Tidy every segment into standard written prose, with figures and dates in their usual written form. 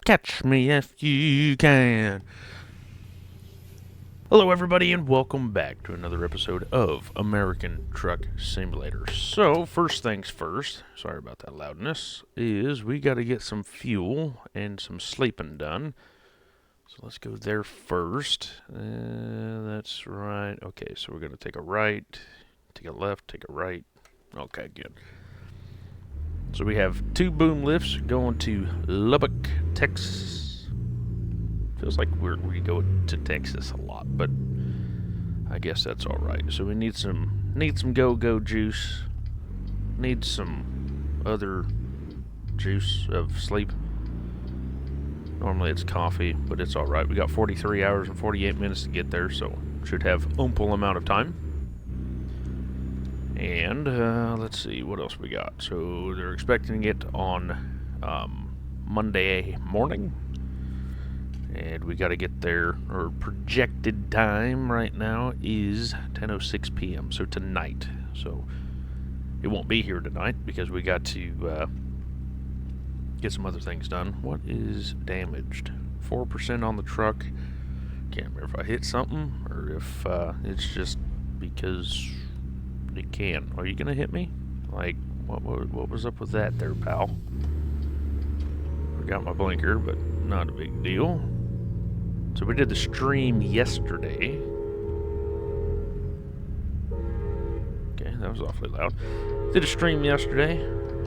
Catch me if you can. Hello, everybody, and welcome back to another episode of American Truck Simulator. So, first things first, sorry about that loudness, is we got to get some fuel and some sleeping done. So let's go there first. That's right. Okay, so we're going to take a right, take a left, take a right. Okay, good. So we have two boom lifts going to Lubbock, Texas. Feels like we go to Texas a lot, but I guess that's all right. So we need some go-go juice. Need some other juice of sleep. Normally it's coffee, but it's all right. We got 43 hours and 48 minutes to get there, so should have ample amount of time. And let's see what else we got. So they're expecting it on Monday morning. And we got to get there. Our projected time right now is 10:06 p.m. So tonight. So it won't be here tonight because we got to get some other things done. What is damaged? 4% on the truck. Can't remember if I hit something or if it's just because it can. Are you gonna hit me? Like what was up with that there, pal? Forgot my blinker, but not a big deal. So we did the stream yesterday. Okay, that was awfully loud. Did a stream yesterday.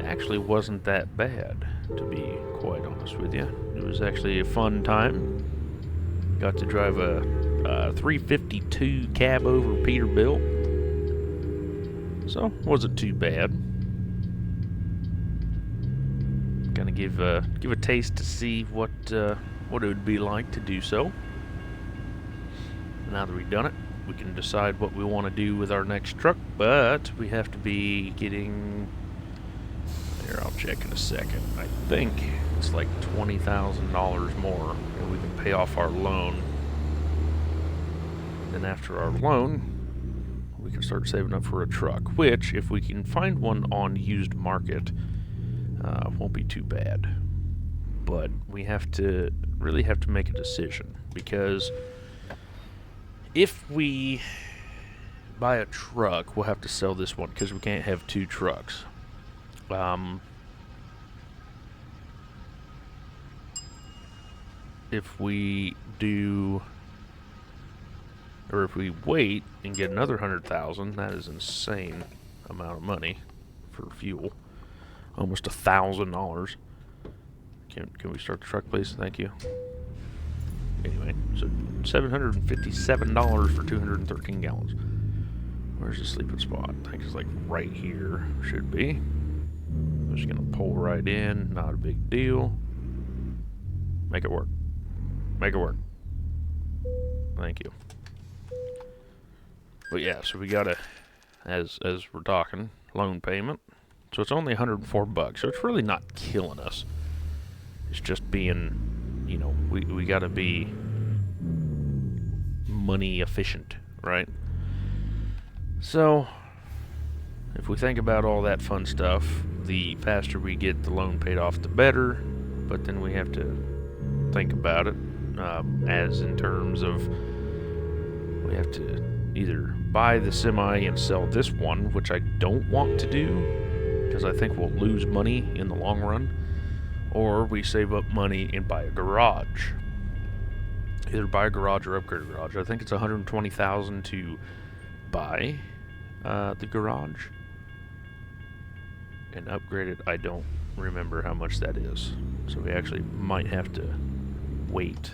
Actually wasn't that bad, to be quite honest with you. It was actually a fun time. Got to drive a 352 cab over Peterbilt. So, wasn't too bad. Gonna give a taste to see what it would be like to do so. Now that we've done it, we can decide what we want to do with our next truck, but we have to be getting... Here, I'll check in a second. I think it's like $20,000 more, and we can pay off our loan. Then after our loan, we can start saving up for a truck, which, if we can find one on used market, won't be too bad. But we really have to make a decision, because if we buy a truck, we'll have to sell this one because we can't have two trucks. If we do, or if we wait and get another 100,000, that is insane amount of money for fuel. Almost $1,000. Can we start the truck, please? Thank you. Anyway, so $757 for 213 gallons. Where's the sleeping spot? I think it's like right here. Should be. I'm just gonna pull right in. Not a big deal. Make it work. Make it work. Thank you. But yeah, so we gotta, as we're talking, loan payment. So it's only $104, so it's really not killing us. It's just being, you know, we gotta be money efficient, right? So, if we think about all that fun stuff, the faster we get the loan paid off, the better. But then we have to think about it as in terms of we have to either buy the semi and sell this one, which I don't want to do because I think we'll lose money in the long run, or we save up money and buy a garage. Either buy a garage or upgrade a garage. I think it's $120,000 to buy the garage, and upgrade it. I don't remember how much that is, so we actually might have to wait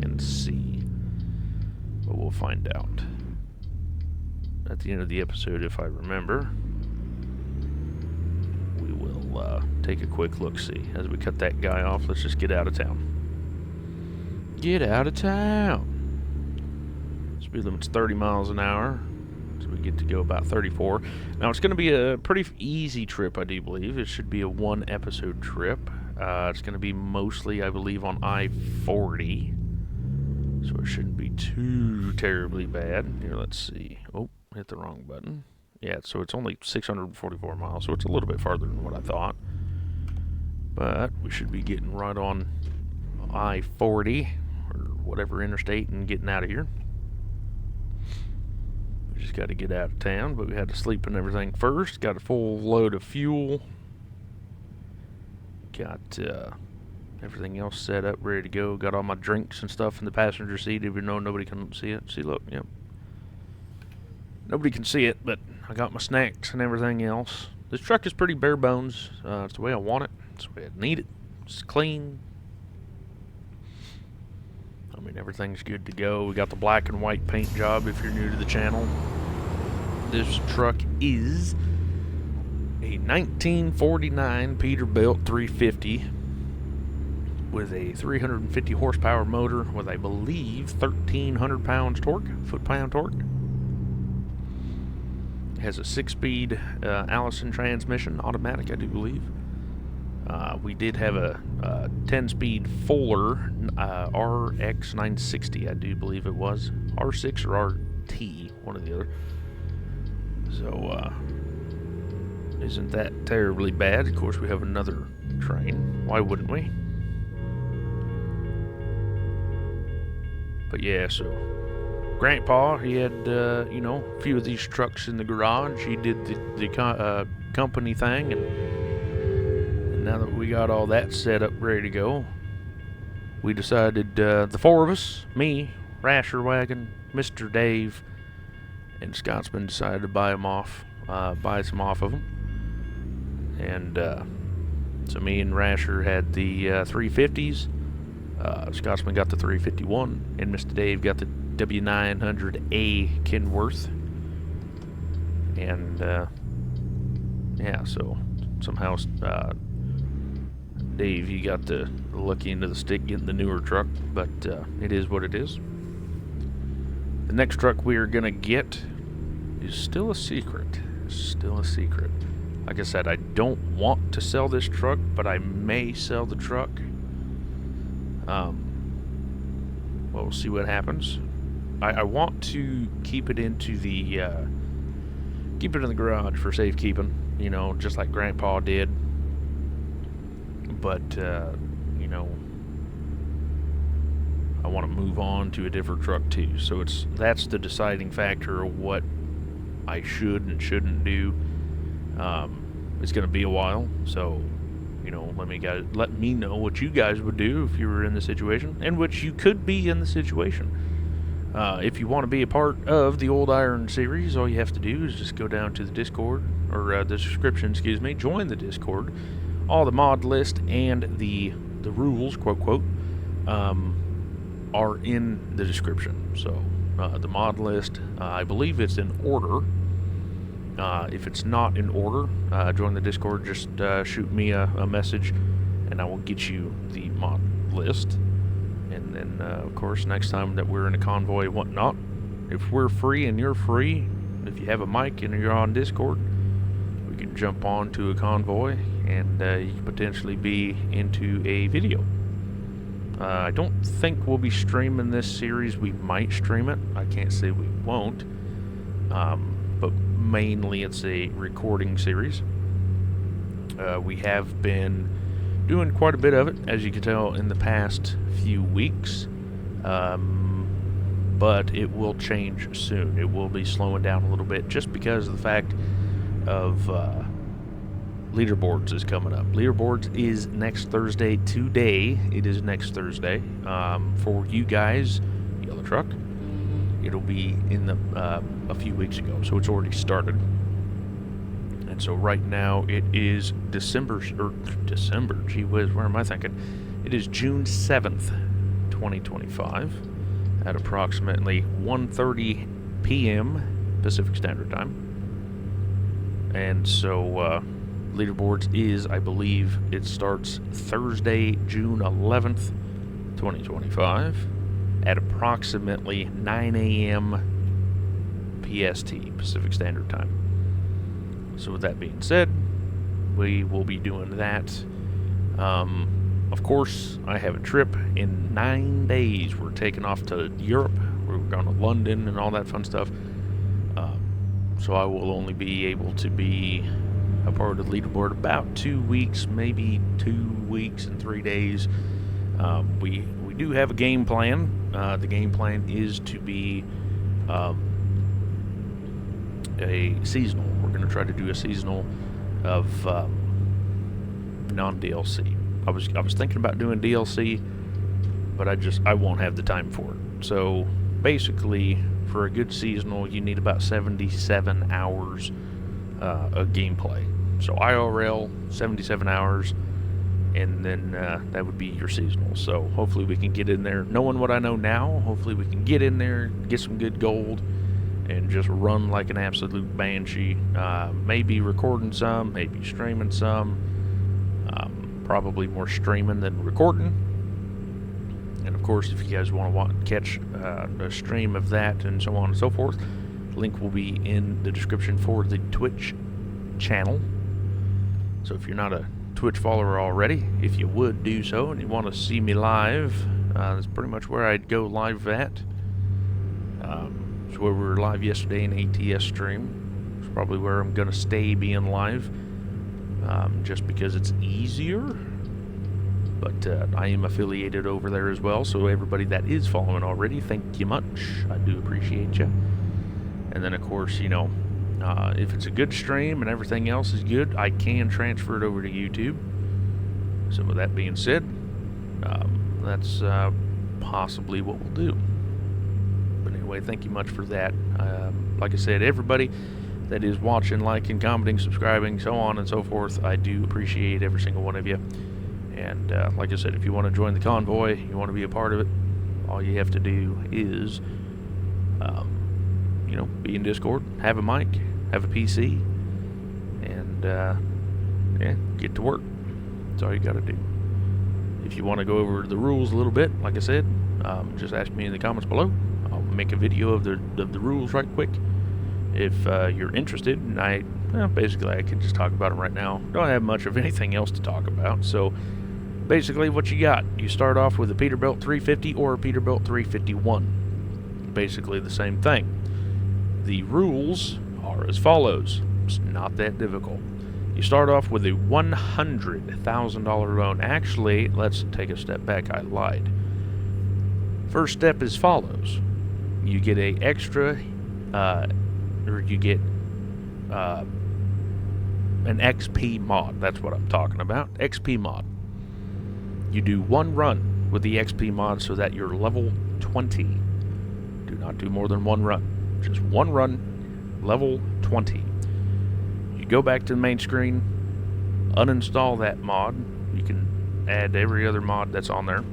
and see, but we'll find out at the end of the episode if I remember. We will take a quick look-see as we cut that guy off. Let's just get out of town. Get out of town. Speed limit's 30 miles an hour. So we get to go about 34. Now it's going to be a pretty easy trip, I do believe. It should be a one-episode trip. It's going to be mostly, I believe, on I-40. So it shouldn't be too terribly bad. Here, let's see. Oh, hit the wrong button. Yeah, so it's only 644 miles, so it's a little bit farther than what I thought. But we should be getting right on I-40 or whatever interstate and getting out of here. We just got to get out of town, but we had to sleep and everything first. Got a full load of fuel. Got everything else set up, ready to go. Got all my drinks and stuff in the passenger seat, even though nobody can see it. See, look, yep. Nobody can see it, but I got my snacks and everything else. This truck is pretty bare bones. It's the way I want it. It's the way I need it. It's clean. I mean, everything's good to go. We got the black and white paint job if you're new to the channel. This truck is a 1949 Peterbilt 350 with a 350 horsepower motor with, I believe, 1,300 pounds torque, foot-pound torque. It has a 6-speed Allison transmission, automatic, I do believe. We did have a 10-speed Fuller RX 960, I do believe it was. R6 or RT, one or the other. So, isn't that terribly bad? Of course, we have another train. Why wouldn't we? But yeah, so Grandpa, he had, you know, a few of these trucks in the garage. He did the company thing, and now that we got all that set up, ready to go, we decided, the four of us, me, Rasher Wagon, Mr. Dave, and Scotsman, decided to buy some off of them. And so me and Rasher had the 350s. Scotsman got the 351, and Mr. Dave got the W900A Kenworth. And yeah, so somehow Dave, he got the lucky end of the stick getting the newer truck, but it is what it is. The next truck we are gonna get is still a secret. Still a secret. Like I said, I don't want to sell this truck, but I may sell the truck. Well, we'll see what happens. I want to keep it into the keep it in the garage for safekeeping, you know, just like Grandpa did. But you know, I want to move on to a different truck too. So that's the deciding factor of what I should and shouldn't do. It's going to be a while, so you know, let me know what you guys would do if you were in the situation, and which you could be in the situation. If you want to be a part of the Old Iron series, all you have to do is just go down to the Discord, or the description, excuse me, join the Discord. All the mod list and the rules, quote, quote, are in the description. So, the mod list, I believe it's in order. If it's not in order, join the Discord. Just shoot me a message, and I will get you the mod list. And then, of course, next time that we're in a convoy and whatnot, if we're free and you're free, if you have a mic and you're on Discord, we can jump on to a convoy, and you can potentially be into a video. I don't think we'll be streaming this series. We might stream it. I can't say we won't. But mainly it's a recording series. We have been doing quite a bit of it, as you can tell, in the past few weeks. But it will change soon. It will be slowing down a little bit just because of the fact of Leaderboards is coming up. Leaderboards is next Thursday. Today, it is next Thursday. For you guys, Yellow Truck, it'll be in the a few weeks ago, so it's already started. And so right now it is December, gee whiz, where am I thinking? It is June 7th, 2025, at approximately 1:30 p.m. Pacific Standard Time. And so Leaderboards is, I believe, it starts Thursday, June 11th, 2025, at approximately 9 a.m. PST, Pacific Standard Time. So with that being said, we will be doing that. Of course, I have a trip in 9 days. We're taking off to Europe. We're going to London and all that fun stuff. So I will only be able to be a part of the Leaderboard about 2 weeks, maybe 2 weeks and 3 days. We do have a game plan. The game plan is to be a seasonal. We're going to try to do a seasonal of non-DLC. I was thinking about doing DLC, but I won't have the time for it. So basically, for a good seasonal, you need about 77 hours of gameplay. So IRL, 77 hours, and then that would be your seasonal. So hopefully we can get in there. Knowing what I know now, hopefully we can get in there, get some good gold, and just run like an absolute banshee. Maybe recording some, maybe streaming some. Probably more streaming than recording. And of course, if you guys want to catch a stream of that and so on and so forth, link will be in the description for the Twitch channel. So if you're not a Twitch follower already, if you would do so and you want to see me live, that's pretty much where I'd go live at. It's where we were live yesterday in ATS stream. It's probably where I'm going to stay being live. Just because it's easier, but I am affiliated over there as well, so everybody that is following already, thank you much. I do appreciate you. And then of course, you know, if it's a good stream and everything else is good, I can transfer it over to YouTube. So with that being said, that's possibly what we'll do. But anyway, thank you much for that. Like I said, everybody that is watching, liking, commenting, subscribing, so on and so forth, I do appreciate every single one of you. And like I said, if you want to join the convoy, you want to be a part of it, all you have to do is, you know, be in Discord, have a mic, have a PC, and yeah, get to work. That's all you got to do. If you want to go over the rules a little bit, like I said, just ask me in the comments below. I'll make a video of the rules right quick. If you're interested, and basically I can just talk about them right now. Don't have much of anything else to talk about. So basically what you got, you start off with a Peterbilt 350 or a Peterbilt 351. Basically the same thing. The rules are as follows. It's not that difficult. You start off with a $100,000 loan. Actually, let's take a step back. I lied. First step is follows. You get a extra or you get an XP mod. That's what I'm talking about. XP mod. You do one run with the XP mod so that you're level 20. Do not do more than one run. Just one run, level 20. You go back to the main screen, uninstall that mod. You can add every other mod that's on there.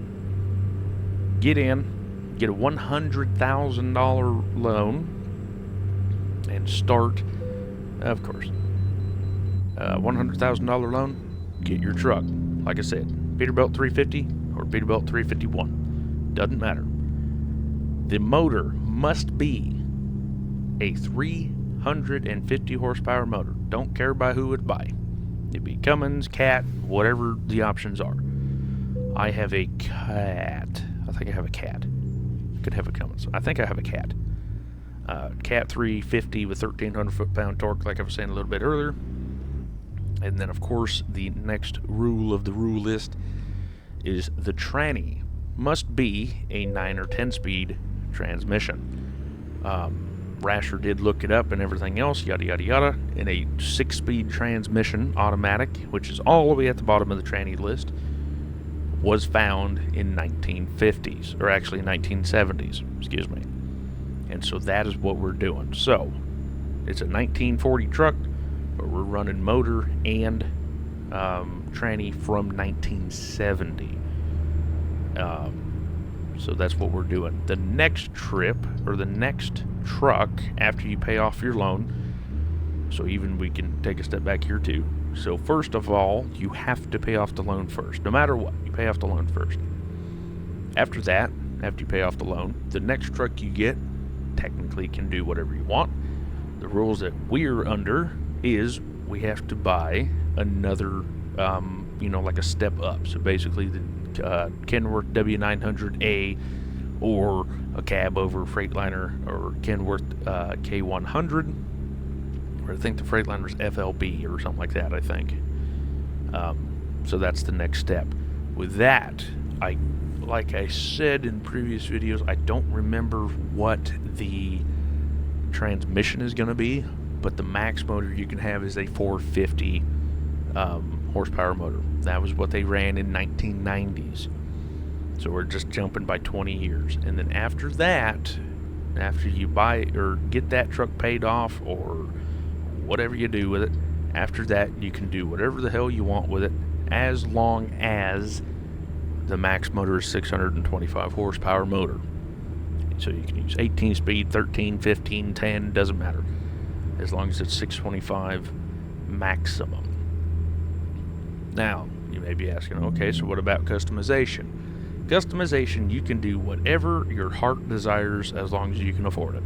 Get in, get a $100,000 loan, and start, of course, $100,000 loan, get your truck. Like I said, Peterbilt 350 or Peterbilt 351. Doesn't matter. The motor must be a 350 horsepower motor. Don't care by who it's by. It'd be Cummins, Cat, whatever the options are. I have a Cat. I think I have a Cat. Could have a Cummins. I think I have a Cat. Cat 350 with 1,300 foot-pound torque, like I was saying a little bit earlier. And then, of course, the next rule of the rule list is the tranny must be a 9 or 10-speed transmission. Rasher did look it up and everything else, yada, yada, yada. And a 6-speed transmission, automatic, which is all the way at the bottom of the tranny list, was found in 1950s, or actually 1970s, excuse me. And so that is what we're doing. So, it's a 1940 truck, but we're running motor and tranny from 1970. So that's what we're doing. The next trip, or the next truck, after you pay off your loan, so even we can take a step back here too. So first of all, you have to pay off the loan first. No matter what, you pay off the loan first. After that, after you pay off the loan, the next truck you get technically can do whatever you want. The rules that we're under is we have to buy another, like a step up. So basically the Kenworth W900A or a cab over Freightliner or Kenworth K100, or I think the Freightliner's FLB or something like that, I think. So that's the next step. With that, Like I said in previous videos, I don't remember what the transmission is going to be, but the max motor you can have is a 450 horsepower motor. That was what they ran in 1990s. So we're just jumping by 20 years. And then after that, after you buy or get that truck paid off or whatever you do with it, after that you can do whatever the hell you want with it, as long as the max motor is 625 horsepower motor. So you can use 18 speed, 13, 15, 10, doesn't matter, as long as it's 625 maximum. Now, you may be asking, okay, so what about customization? Customization, you can do whatever your heart desires as long as you can afford it.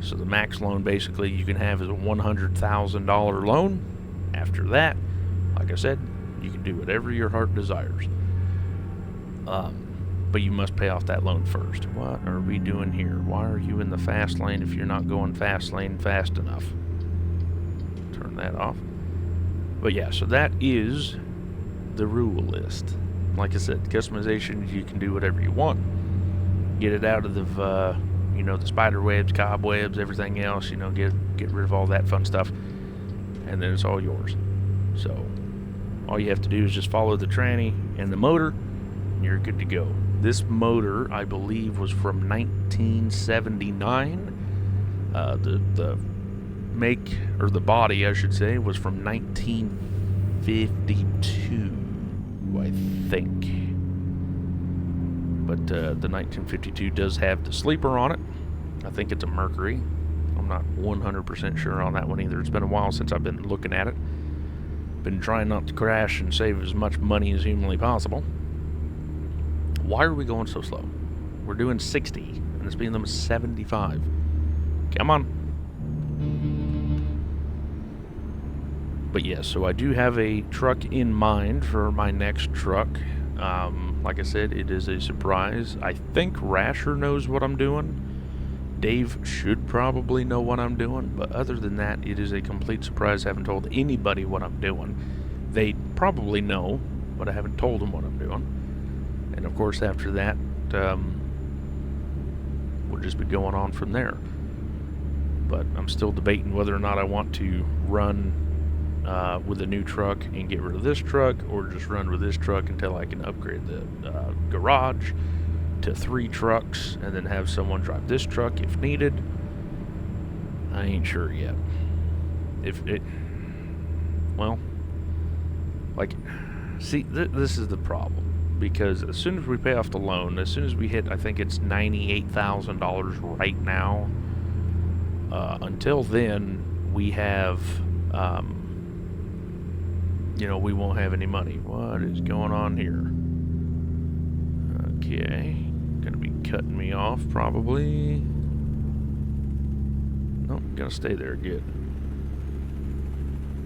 So the max loan basically you can have is a $100,000 loan. After that, like I said, you can do whatever your heart desires. But you must pay off that loan first. What are we doing here? Why are you in the fast lane if you're not going fast lane fast enough? Turn that off. But yeah, so that is the rule list. Like I said, customization, you can do whatever you want. Get it out of the, the spider webs, cobwebs, everything else. Get rid of all that fun stuff, and then it's all yours. So all you have to do is just follow the tranny and the motor, and you're good to go. This motor, I believe, was from 1979. The make, or the body, I should say, was from 1952. I think. But the 1952 does have the sleeper on it. I think it's a Mercury. I'm not 100% sure on that one either. It's been a while since I've been looking at it. Been trying not to crash and save as much money as humanly possible. Why are we going so slow? We're doing 60, and the speed limit is 75. Come on. But yes, so I do have a truck in mind for my next truck. Like I said, it is a surprise. I think Rasher knows what I'm doing. Dave should probably know what I'm doing, but other than that, it is a complete surprise. I haven't told anybody what I'm doing. They probably know, but I haven't told them what I'm doing. And of course, after that, we'll just be going on from there. But I'm still debating whether or not I want to run with a new truck and get rid of this truck, or just run with this truck until I can upgrade the garage to 3 trucks and then have someone drive this truck if needed. I ain't sure yet. This is the problem, because as soon as we pay off the loan, as soon as we hit, I think it's $98,000 right now, until then we have we won't have any money. What is going on here? Okay, gonna be cutting me off probably. Nope, gonna stay there. Good.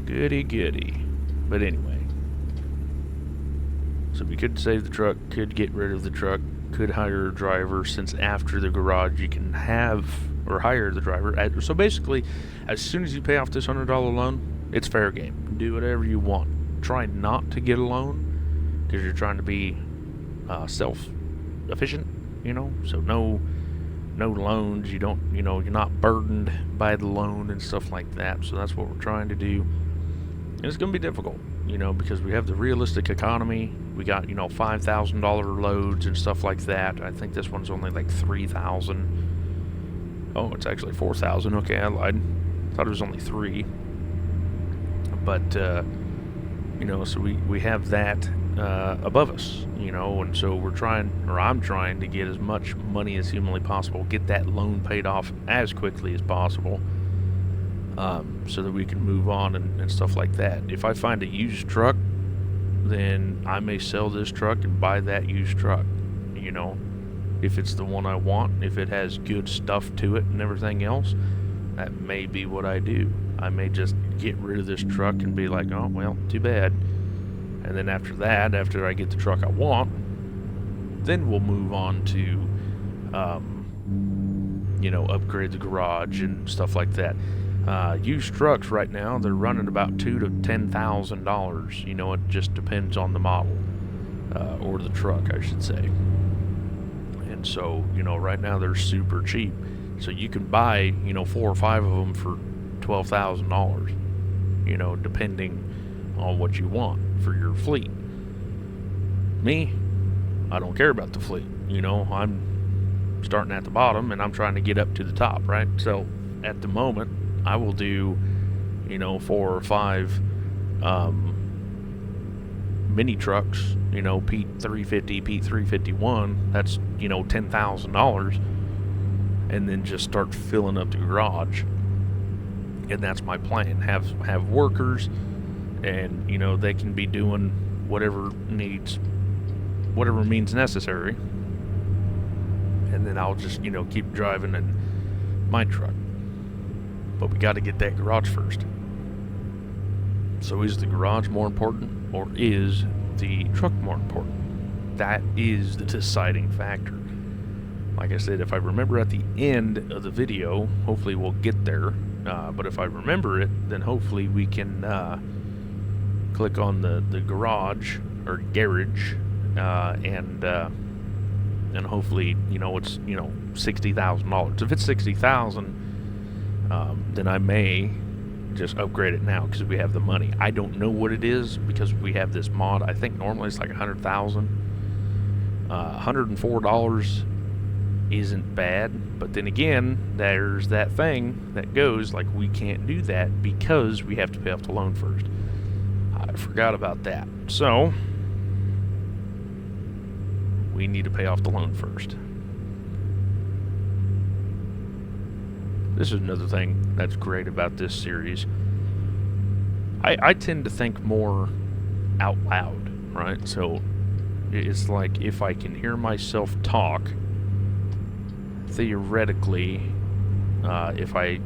Goody. But anyway, so we could save the truck, could get rid of the truck, could hire a driver, since after the garage you can have or hire the driver. So basically, as soon as you pay off this $100 loan, it's fair game. Do whatever you want. Try not to get a loan, because you're trying to be self-efficient, so no loans. You don't, you're not burdened by the loan and stuff like that. So that's what we're trying to do. And it's going to be difficult, because we have the realistic economy. We got, $5,000 loads and stuff like that. I think this one's only like $3,000. Oh, it's actually $4,000. Okay, I lied. Thought it was only 3. But so we have that above us, and so I'm trying to get as much money as humanly possible, get that loan paid off as quickly as possible, so that we can move on and stuff like that. If I find a used truck, then I may sell this truck and buy that used truck, if it's the one I want, if it has good stuff to it and everything else. That may be what I do. I may just get rid of this truck and be like, oh, well, too bad. And then after that, after I get the truck I want, then we'll move on to, upgrade the garage and stuff like that. Used trucks right now, they're running about $2,000 to $10,000. It just depends on the model. or the truck, I should say. And so, right now they're super cheap. So you can buy, 4 or 5 of them for $12,000, depending on what you want for your fleet. Me, I don't care about the fleet. I'm starting at the bottom and I'm trying to get up to the top, right? So at the moment, I will do, 4 or 5 mini trucks, Pete 350, Pete 351. That's, $10,000. And then just start filling up the garage. And that's my plan. Have workers, and they can be doing whatever means necessary. And then I'll just keep driving in my truck. But we got to get that garage first. So is the garage more important, or is the truck more important? That is the deciding factor. Like I said, if I remember at the end of the video, hopefully we'll get there. But if I remember it, then hopefully we can click on the garage or garage, and hopefully it's $60,000. If it's $60,000, then I may just upgrade it now because we have the money. I don't know what it is because we have this mod. I think normally it's like $100,000. $104 isn't bad, but then again, there's that thing that goes like we can't do that because we have to pay off the loan first. I forgot about that. So we need to pay off the loan first. This is another thing that's great about this series. I tend to think more out loud, right? So it's like if I can hear myself talk, theoretically, if I,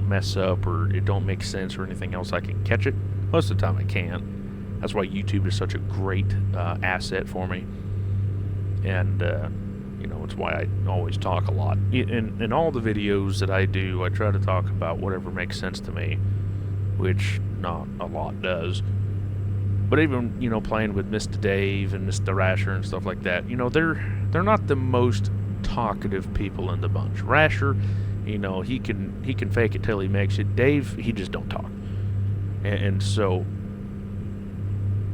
mess up or it don't make sense or anything else, I can catch it. Most of the time I can't. That's why YouTube is such a great asset for me. And, it's why I always talk a lot. In all the videos that I do, I try to talk about whatever makes sense to me, which not a lot does. But even, playing with Mr. Dave and Mr. Rasher and stuff like that, they're not the most talkative people in the bunch. Rasher, he can fake it till he makes it. Dave, he just don't talk. And so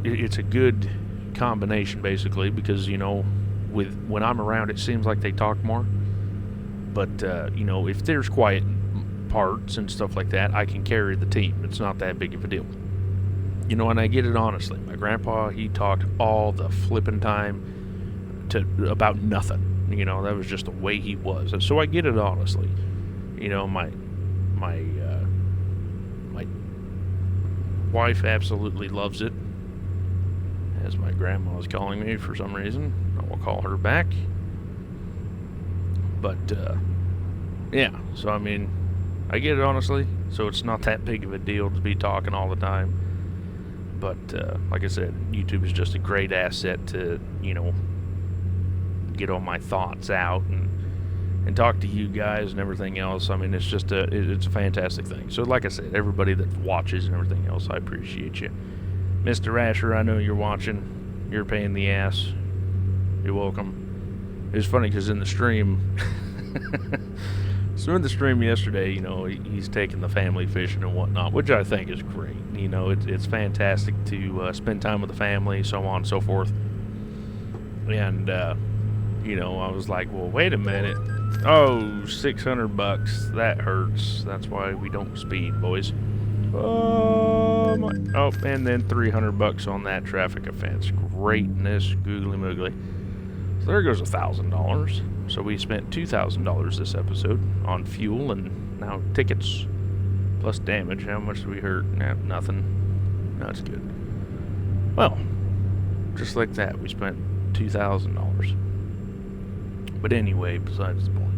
it's a good combination, basically, because, when I'm around, it seems like they talk more. But, if there's quiet parts and stuff like that, I can carry the team. It's not that big of a deal. And I get it honestly. My grandpa, he talked all the flipping time about nothing. That was just the way he was. And so I get it honestly. My wife absolutely loves it, as my grandma is calling me for some reason. I will call her back. But, yeah. So, I get it honestly. So it's not that big of a deal to be talking all the time. But, like I said, YouTube is just a great asset to, get all my thoughts out and talk to you guys and everything else. It's just it's a fantastic thing. So, like I said, everybody that watches and everything else, I appreciate you. Mr. Asher, I know you're watching. You're a pain in the ass. You're welcome. It was funny because in the stream, so in the stream yesterday, he's taking the family fishing and whatnot, which I think is great. It's fantastic to spend time with the family, so on and so forth. And, I was like, well, wait a minute. Oh, $600. That hurts. That's why we don't speed, boys. Oh, and then $300 on that traffic offense. Greatness, googly moogly. So there goes $1,000. So we spent $2,000 this episode on fuel and now tickets plus damage. How much did we hurt? Nah, nothing. That's good. Well, just like that, we spent $2,000. But anyway, besides the point.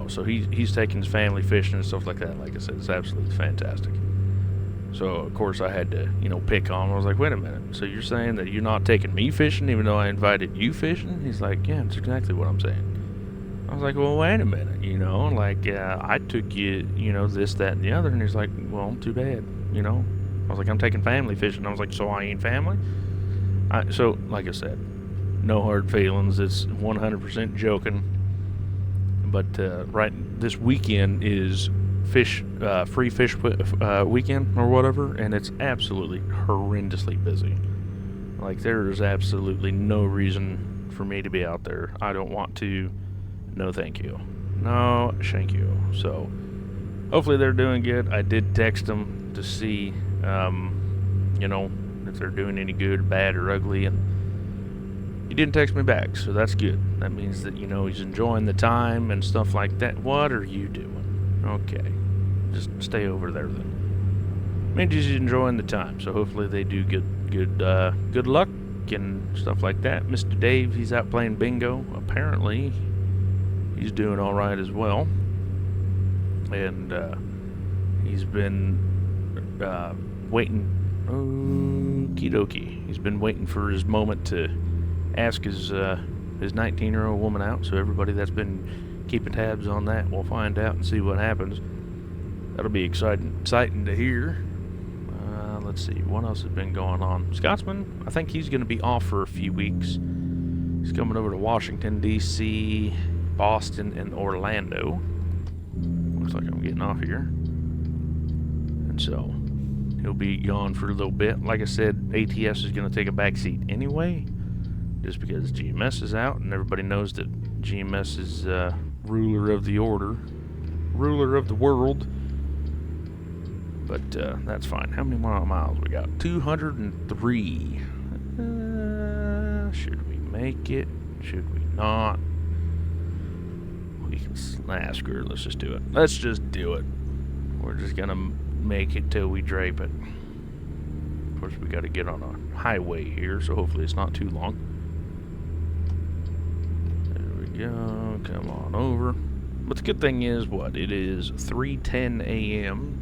So he's taking his family fishing and stuff like that. Like I said, it's absolutely fantastic. So, of course, I had to, pick on him. I was like, wait a minute. So you're saying that you're not taking me fishing even though I invited you fishing? He's like, yeah, that's exactly what I'm saying. I was like, well, wait a minute, I took you, this, that, and the other. And he's like, well, too bad, I was like, I'm taking family fishing. I was like, so I ain't family? So, like I said, no hard feelings. It's 100% joking. But right this weekend is free fish weekend or whatever, and it's absolutely horrendously busy. Like, there is absolutely no reason for me to be out there. I don't want to. No, thank you. No, thank you. So, hopefully they're doing good. I did text them to see, if they're doing any good, or bad, or ugly, and he didn't text me back, so that's good. That means that, he's enjoying the time and stuff like that. What are you doing? Okay. Just stay over there then. Means he's enjoying the time, so hopefully they do good luck and stuff like that. Mr. Dave, he's out playing bingo. Apparently, he's doing all right as well. And he's been waiting. Okie dokie. He's been waiting for his moment to ask his 19-year-old woman out. So everybody that's been keeping tabs on that will find out and see what happens. That'll be exciting to hear. Let's see, what else has been going on? Scotsman, I think he's going to be off for a few weeks. He's coming over to Washington, D.C., Boston, and Orlando. Looks like I'm getting off here. And so, he'll be gone for a little bit. Like I said, ATS is going to take a back seat anyway, just because GMS is out, and everybody knows that GMS is ruler of the order, ruler of the world. But that's fine. How many more miles we got? 203. Should we make it? Should we not? We can screw it. Let's just do it. Let's just do it. We're just gonna make it till we drape it. Of course, we got to get on a highway here, so hopefully it's not too long. There we go. Come on over. But the good thing is, it is 3:10 a.m.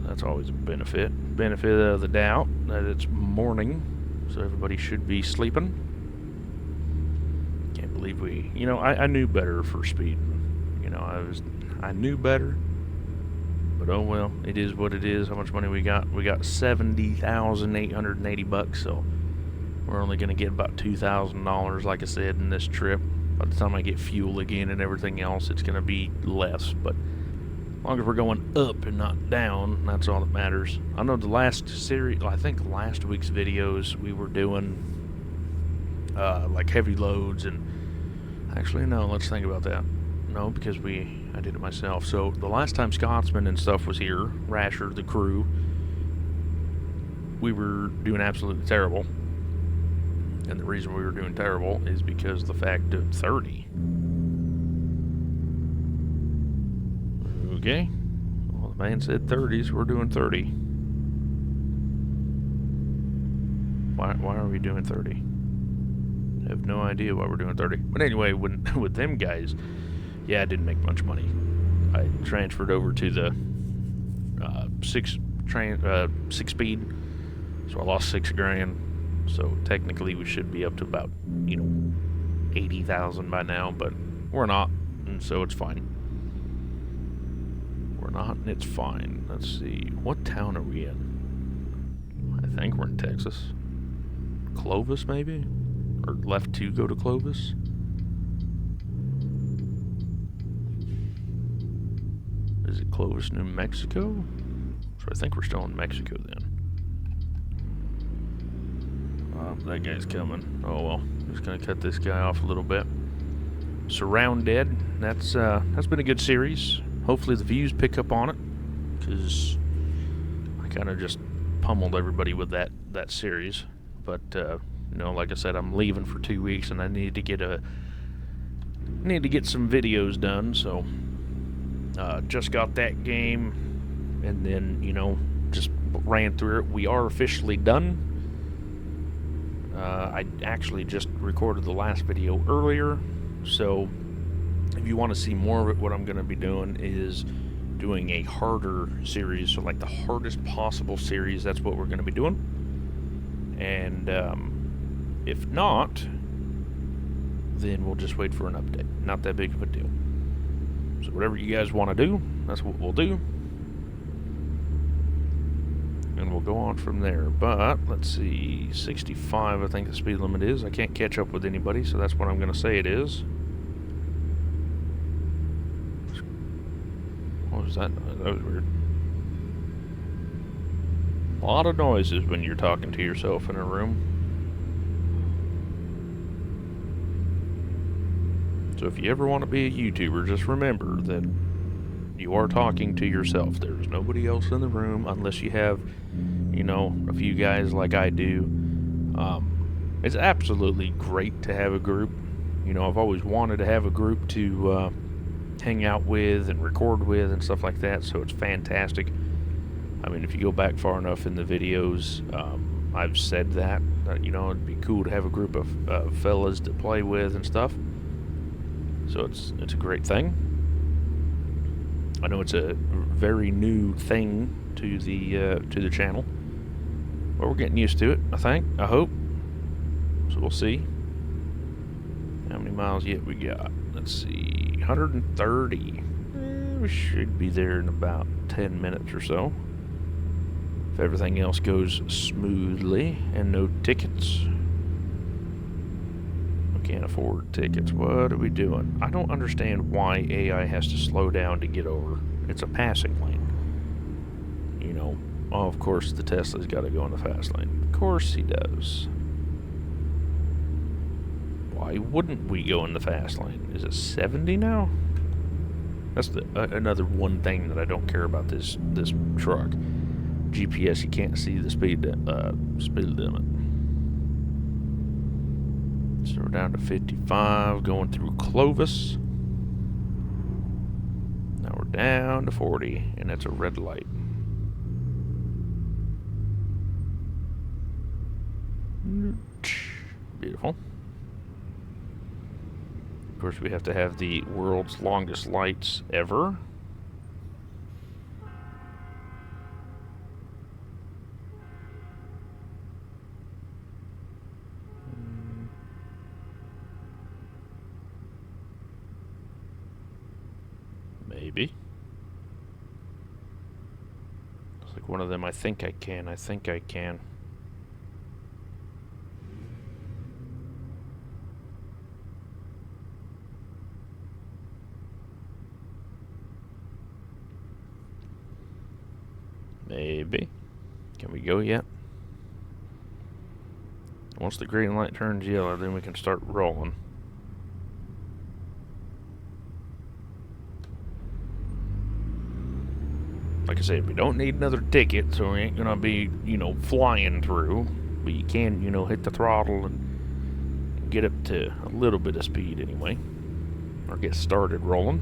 That's always a benefit. Benefit of the doubt that it's morning, so everybody should be sleeping. Can't believe I knew better for speed. I knew better, but oh well, it is what it is. How much money we got? We got $70,880, so we're only gonna get about $2,000, like I said, in this trip. By the time I get fuel again and everything else, it's gonna be less, but as long as we're going up and not down, that's all that matters. I know the last series, I think last week's videos, we were doing like heavy loads, and actually no, let's think about that. No, because I did it myself. So the last time Scotsman and stuff was here, Rasher, the crew, we were doing absolutely terrible. And the reason we were doing terrible is because of the fact of 30. Okay. Well, the man said 30s. We're doing 30. Why are we doing 30? I have no idea why we're doing 30. But anyway, with them guys, yeah, I didn't make much money. I transferred over to the 6-speed, so I lost $6,000. So technically, we should be up to about 80,000 by now, but we're not, and so it's fine. We're not, and it's fine. Let's see, what town are we in? I think we're in Texas. Clovis, maybe, or left to go to Clovis. Is it Clovis, New Mexico? So I think we're still in Mexico then. That guy's coming. Oh well, just gonna cut this guy off a little bit. Surrounded. That's been a good series. Hopefully the views pick up on it, because I kind of just pummeled everybody with that series. But like I said, I'm leaving for 2 weeks, and I need to get some videos done. So just got that game, and then just ran through it. We are officially done. I actually just recorded the last video earlier, so if you want to see more of it, what I'm going to be doing is doing a harder series, so like the hardest possible series. That's what we're going to be doing. And if not, then we'll just wait for an update. Not that big of a deal. So whatever you guys want to do, that's what we'll do. And we'll go on from there. But, let's see, 65 I think the speed limit is. I can't catch up with anybody, so that's what I'm going to say it is. What was that noise? That was weird. A lot of noises when you're talking to yourself in a room. So if you ever want to be a YouTuber, just remember that you are talking to yourself. There's nobody else in the room unless you have, you know, a few guys like I do. It's absolutely great to have a group. You know, I've always wanted to have a group to hang out with and record with and stuff like that, so it's fantastic. I mean, if you go back far enough in the videos, I've said that, you know, it'd be cool to have a group of fellas to play with and stuff. So it's a great thing. I know it's a very new thing to the channel, but we're getting used to it. I think. I hope. So we'll see. How many miles yet we got? Let's see. 130. We should be there in about 10 minutes or so. If everything else goes smoothly and no tickets. Can't afford tickets. What are we doing? I don't understand why AI has to slow down to get over. It's a passing lane. You know, oh, of course the Tesla's got to go in the fast lane. Of course he does. Why wouldn't we go in the fast lane? Is it 70 now? That's another one thing that I don't care about this truck. GPS, you can't see the speed limit. So we're down to 55, going through Clovis. Now we're down to 40, and that's a red light. Beautiful. Of course, we have to have the world's longest lights ever. Maybe. It's like one of them, I think I can. Maybe. Can we go yet? Once the green light turns yellow, then we can start rolling. Like I said, we don't need another ticket, so we ain't gonna be, you know, flying through. But you can, you know, hit the throttle and get up to a little bit of speed anyway. Or get started rolling.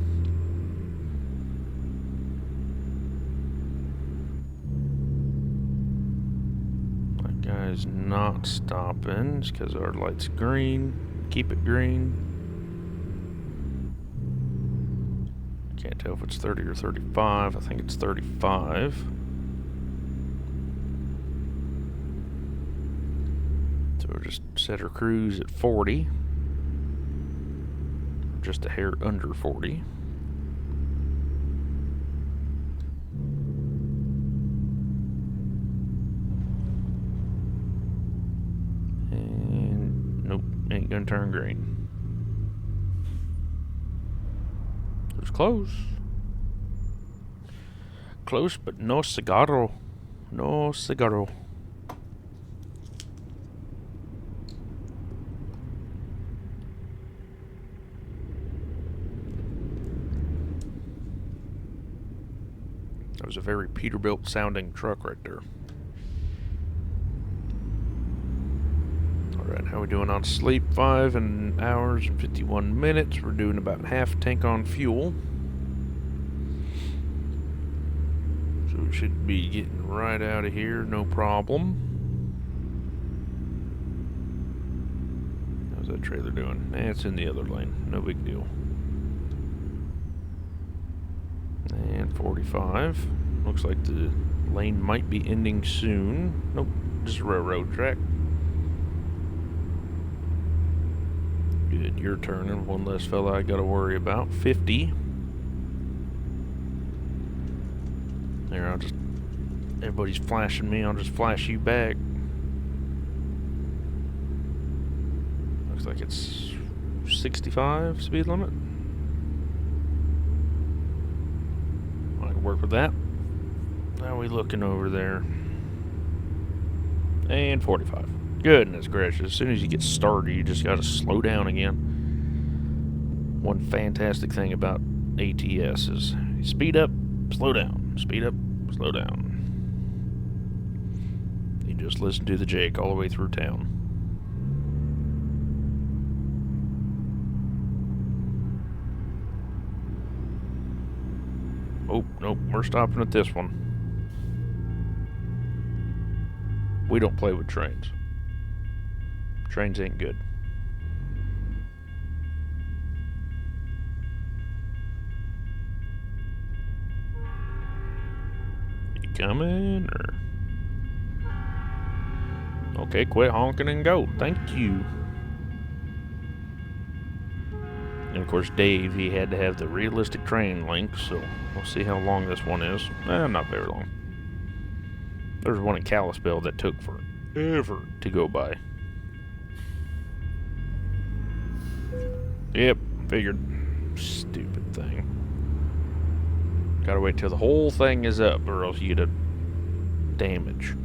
That guy's not stopping. It's because our light's green. Keep it green. Can't tell if it's 30 or 35. I think it's 35. So we'll just set our cruise at 40. Just a hair under 40. And nope, ain't gonna turn green. It was close. Close, but no cigarro. No cigarro. That was a very Peterbilt sounding truck right there. Alright, how are we doing on sleep? 5 hours and 51 minutes. We're doing about half tank on fuel. So we should be getting right out of here, no problem. How's that trailer doing? It's in the other lane, no big deal. And 45. Looks like the lane might be ending soon. Nope, just a railroad track. Good, you're turning. One less fella I gotta worry about. 50. There, I'll just everybody's flashing me, I'll just flash you back. Looks like it's 65 speed limit. I can work with that. How are we looking over there? And 45. Goodness gracious, as soon as you get started, you just gotta slow down again. One fantastic thing about ATS is you speed up, slow down. Speed up, slow down. You just listen to the Jake all the way through town. Oh, nope, we're stopping at this one. We don't play with trains. Trains ain't good. You coming, or? Okay, quit honking and go. Thank you. And of course, Dave, he had to have the realistic train link, so we'll see how long this one is. Not very long. There's one in Kalispell that took forever to go by. Yep, figured. Stupid thing. Gotta wait till the whole thing is up, or else you get a damage.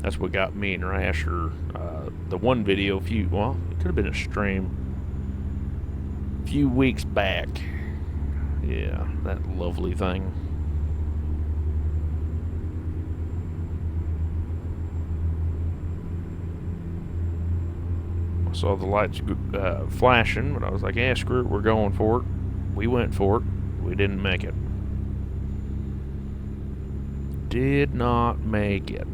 That's what got me and Rasher. The one video, it could have been a stream. A few weeks back. Yeah, that lovely thing. I saw the lights flashing, but I was like, yeah, screw it, we're going for it. We went for it. We didn't make it. Did not make it.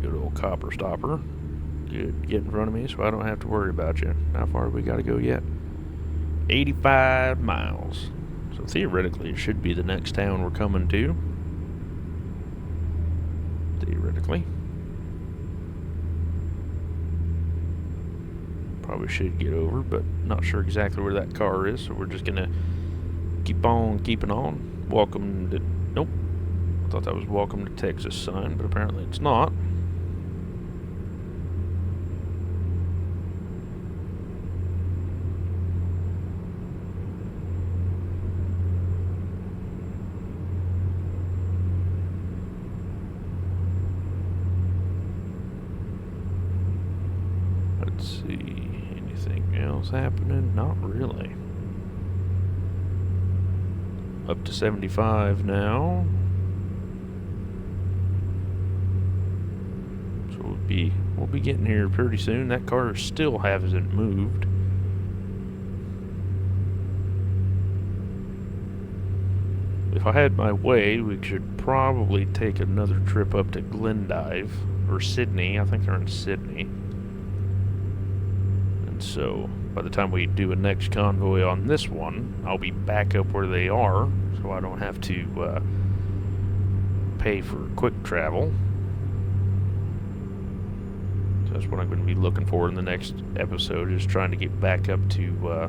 Good old copper stopper. Good. Get in front of me so I don't have to worry about you. How far have we got to go yet? 85 miles. So theoretically, it should be the next town we're coming to. Theoretically. Probably should get over, but not sure exactly where that car is, so we're just gonna keep on keeping on. Welcome to... Nope. I thought that was welcome to Texas sign, but apparently it's not. Let's see. Anything else happening? Not really. Up to 75 now. So we'll be getting here pretty soon. That car still hasn't moved. If I had my way, we should probably take another trip up to Glendive or Sydney. I think they're in Sydney. So by the time we do a next convoy on this one, I'll be back up where they are, so I don't have to pay for quick travel. So that's what I'm going to be looking for in the next episode, is trying to get back up to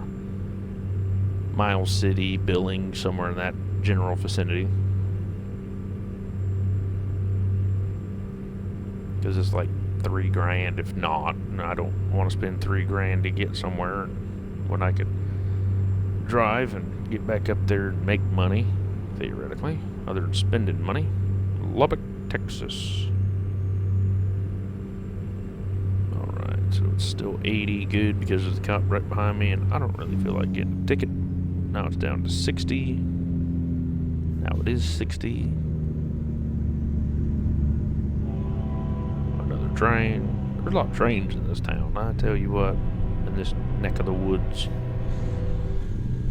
Miles City, Billings, somewhere in that general vicinity. Because it's like $3,000 if not, and I don't want to spend $3,000 to get somewhere when I could drive and get back up there and make money, theoretically, other than spending money. Lubbock, Texas. Alright, so it's still 80, good, because there's a cop right behind me, and I don't really feel like getting a ticket. Now it's down to 60. Now it is 60. Train. There's a lot of trains in this town, I tell you what, in this neck of the woods.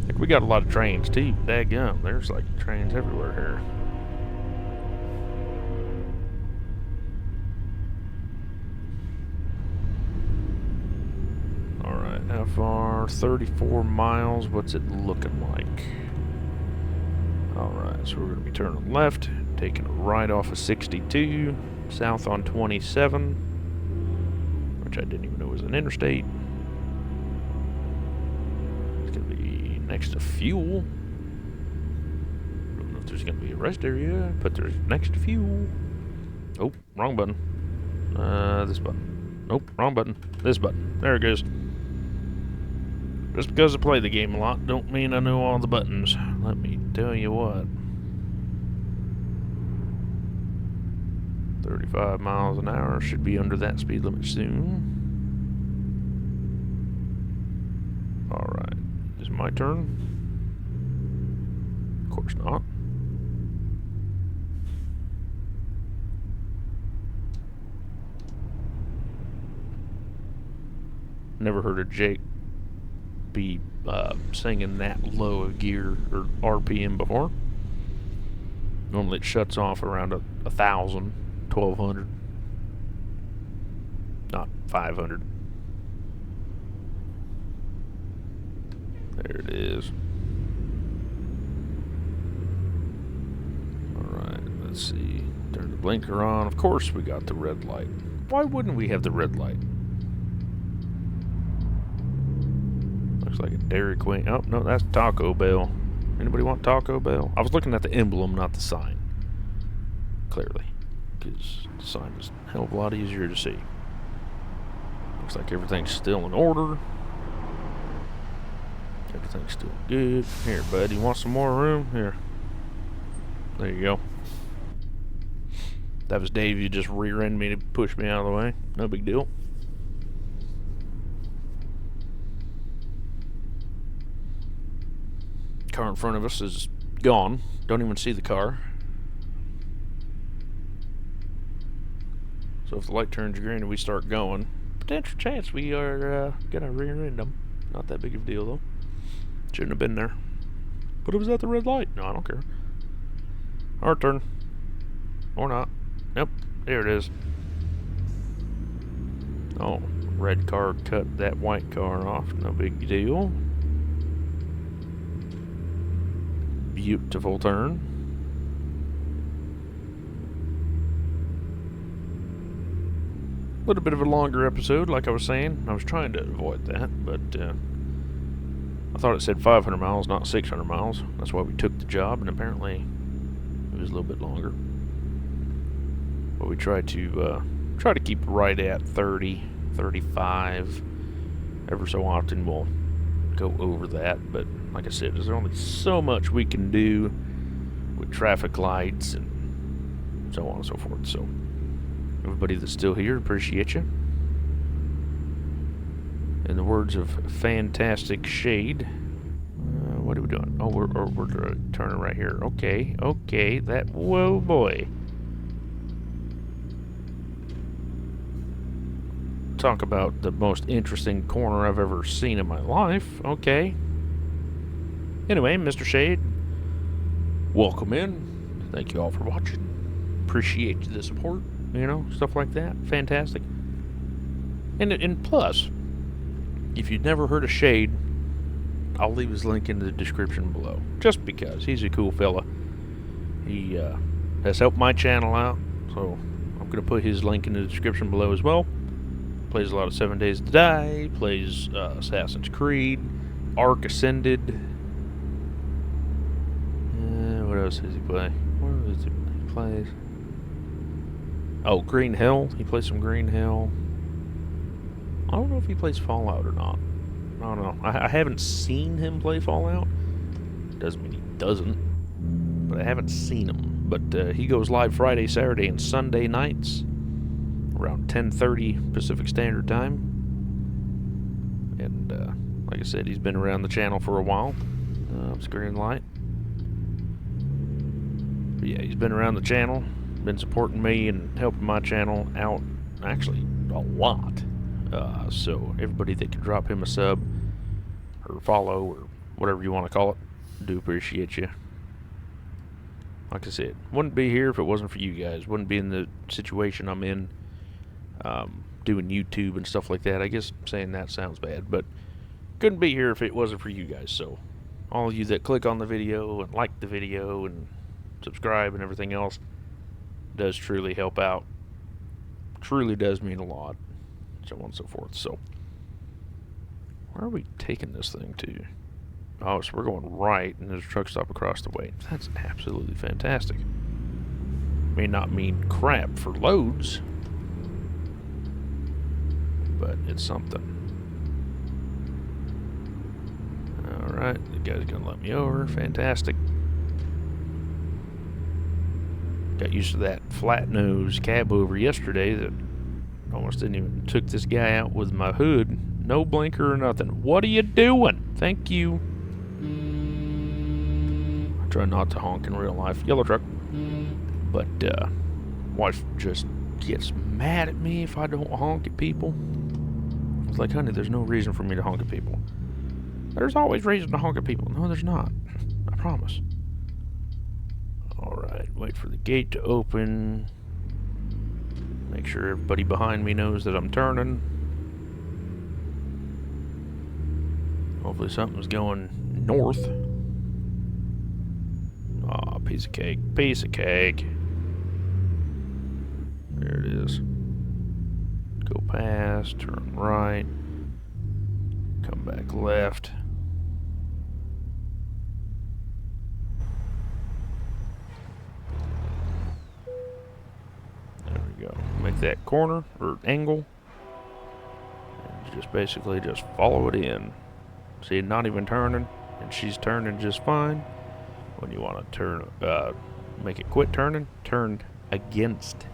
I think we got a lot of trains too. Daggum, there's like trains everywhere here. Alright, how far? 34 miles. What's it looking like? Alright, so we're going to be turning left, taking a right off of 62. South on 27, which I didn't even know was an interstate. It's going to be next to fuel. if there's going to be a rest area, but there's next to fuel. Oh, wrong button. This button. Nope, wrong button. This button. There it goes. Just because I play the game a lot, don't mean I know all the buttons. Let me tell you what. 35 miles an hour, should be under that speed limit soon. Alright, is it my turn? Of course not. Never heard of Jake be singing that low of gear or RPM before. Normally it shuts off around 1,000, 1,200, not 500. There it is. Alright, let's see. Turn the blinker on. Of course we got the red light. Why wouldn't we have the red light? Looks like a Dairy Queen. Oh, no, that's Taco Bell. Anybody want Taco Bell? I was looking at the emblem, not the sign. Clearly. Because the sign is a hell of a lot easier to see. Looks like everything's still in order. Everything's still good. Here, bud, you want some more room? Here. There you go. That was Dave. You just rear-ended me to push me out of the way. No big deal. Car in front of us is gone. Don't even see the car. So if the light turns green and we start going, potential chance we are gonna rear end them. Not that big of a deal though. Shouldn't have been there. But it was at the red light. No, I don't care. Our turn. Or not. Nope. There it is. Oh, red car cut that white car off. No big deal. Beautiful turn. A little bit of a longer episode, like I was saying. I was trying to avoid that, but I thought it said 500 miles, not 600 miles. That's why we took the job, and apparently it was a little bit longer. But we try to keep right at 30, 35. Ever so often we'll go over that, but like I said, there's only so much we can do with traffic lights and so on and so forth. So everybody that's still here, appreciate you. In the words of Fantastic Shade, what are we doing? Oh, we're turning right here. Okay, that, whoa boy. Talk about the most interesting corner I've ever seen in my life. Okay. Anyway, Mr. Shade, welcome in. Thank you all for watching. Appreciate the support, stuff like that. Fantastic. And plus, if you've never heard of Shade, I'll leave his link in the description below. Just because he's a cool fella. He has helped my channel out, so I'm going to put his link in the description below as well. Plays a lot of 7 Days to Die, plays Assassin's Creed, Ark Ascended. What else does he play? What else he plays? Oh, Green Hill. He plays some Green Hill. I don't know if he plays Fallout or not. I don't know. I haven't seen him play Fallout. Doesn't mean he doesn't. But I haven't seen him. But he goes live Friday, Saturday, and Sunday nights. Around 10:30 Pacific Standard Time. And like I said, he's been around the channel for a while. Screen light. But yeah, he's been around the channel, been supporting me and helping my channel out, actually, a lot. So everybody that can drop him a sub or follow or whatever you want to call it, do appreciate you. Like I said, wouldn't be here if it wasn't for you guys. Wouldn't be in the situation I'm in. Doing YouTube and stuff like that. I guess saying that sounds bad, but couldn't be here if it wasn't for you guys. So all of you that click on the video and like the video and subscribe and everything else does truly help out. Truly does mean a lot. So on and so forth. So where are we taking this thing to? Oh, so we're going right, and there's a truck stop across the way. That's absolutely fantastic. May not mean crap for loads, but it's something. Alright, the guy's gonna let me over. Fantastic. Got used to that flat nose cab over yesterday that almost didn't even took this guy out with my hood. No blinker or nothing. What are you doing? Thank you. I try not to honk in real life. Yellow truck. But wife just gets mad at me if I don't honk at people. It's like, honey, there's no reason for me to honk at people. There's always reason to honk at people. No, there's not. I promise. Alright, wait for the gate to open. Make sure everybody behind me knows that I'm turning. Hopefully something's going north. Aw, piece of cake. Piece of cake. There it is. Go past, turn right. Come back left. There we go. Make that corner, or angle. And just basically just follow it in. See, not even turning, and she's turning just fine. When you want to turn, make it quit turning, turn against,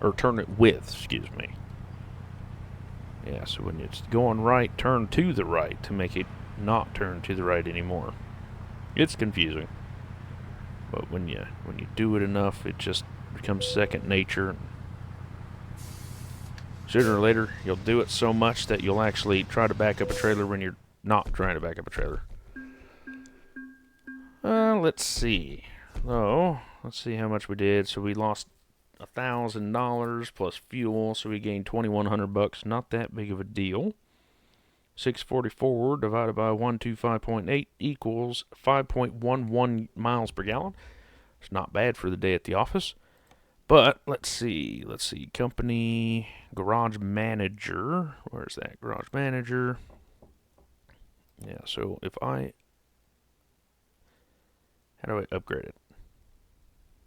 or turn it with, excuse me. Yeah, so when it's going right, turn to the right to make it not turn to the right anymore. It's confusing, but when you do it enough, it just becomes second nature. Sooner or later, you'll do it so much that you'll actually try to back up a trailer when you're not trying to back up a trailer. Let's see. Oh, let's see how much we did. So we lost $1,000 plus fuel, so we gained $2,100. Not that big of a deal. 644 divided by 125.8 equals 5.11 miles per gallon. It's not bad for the day at the office. But let's see. Company garage manager. Where's that garage manager? Yeah. So if I, how do I upgrade it?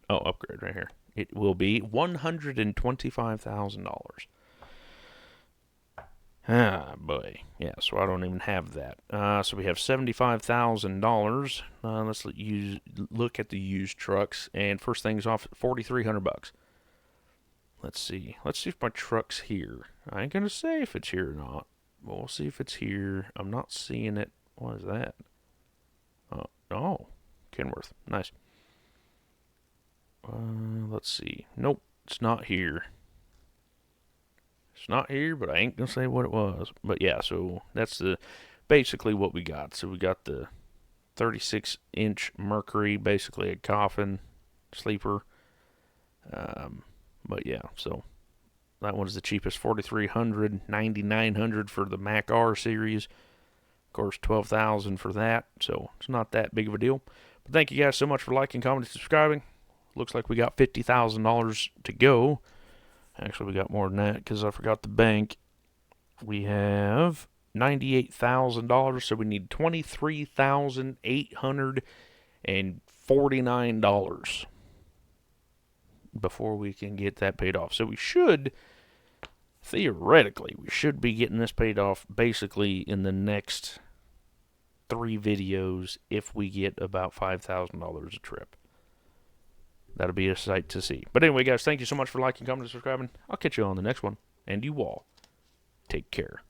Oh, upgrade right here. It will be $125,000. Ah, boy. Yeah, so I don't even have that. So we have $75,000. Let's look at the used trucks. And first things off, $4,300. Let's see. Let's see if my truck's here. I ain't gonna say if it's here or not. But we'll see if it's here. I'm not seeing it. What is that? Oh, Kenworth. Nice. Let's see. Nope, it's not here. It's not here, but I ain't gonna say what it was. But yeah, so that's basically what we got. So we got the 36-inch Mercury, basically a coffin sleeper. But yeah, so that one's the cheapest, $4,300, $9,900 for the Mac R series. Of course, $12,000 for that. So it's not that big of a deal. But thank you guys so much for liking, commenting, subscribing. Looks like we got $50,000 to go. Actually, we got more than that because I forgot the bank. We have $98,000, so we need $23,849 before we can get that paid off. So we should, theoretically, be getting this paid off basically in the next 3 videos if we get about $5,000 a trip. That'll be a sight to see. But anyway, guys, thank you so much for liking, commenting, subscribing. I'll catch you on the next one. And you all, take care.